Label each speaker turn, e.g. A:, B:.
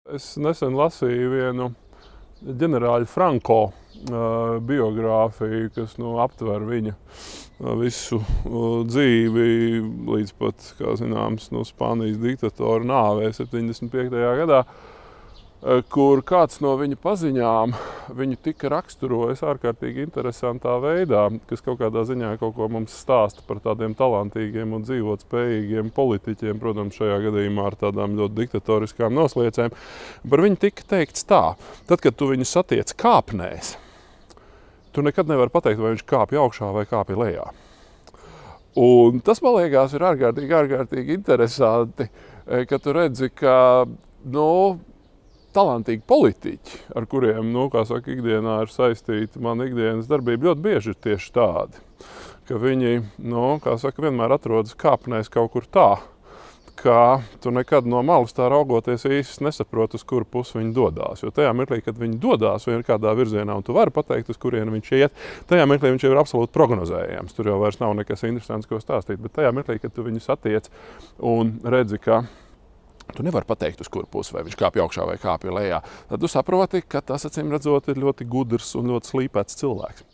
A: Es nesen lasīju vienu ģenerāļa Franko biogrāfiju, kas aptver viņa visu dzīvi līdz pat, kā zināms, Spānijas diktatora nāvei 75. gadā, kur kāds no viņa paziņām viņu tika raksturojis ārkārtīgi interesantā veidā, kas kaut kādā ziņā kaut ko mums stāsta par tādiem talantīgiem un dzīvotspējīgiem politiķiem, protams, šajā gadījumā ar tādām ļoti diktatoriskām nosliecēm. Par viņu tika teikts tā: tad, kad tu viņu satiec kāpnēs, tu nekad nevari pateikt, vai viņš kāpj augšā vai kāpj lejā. Un tas, man liekas, ir ārkārtīgi interesanti, ka tu redzi, ka talantīgi politiķi, ar kuriem, kā saka, ikdienā ir saistīta mana ikdienas darbība, ļoti bieži ir tieši tādi, ka viņi, kā saka, vienmēr atrodas kāpnēs kaut kur tā, ka tu nekad no malas tā raugoties īsti nesaproti, uz kuru pusi viņi dodās. Jo tajā mirklī, kad viņi dodās kādā virzienā, un tu vari pateikt, uz kurienu viņš iet, tajā mirklī viņš jau ir absolūti prognozējams. Tur jau vairs nav nekas interesants, ko stāstīt, bet tajā mirklī, kad tu viņu satiec un redzi, ka tu nevari pateikt, uz kuru pusi, vai viņš kāpj augšā vai kāpj lejā, tad tu saproti, ka tas, acīm redzot, ir ļoti gudrs un ļoti slīpēts cilvēks.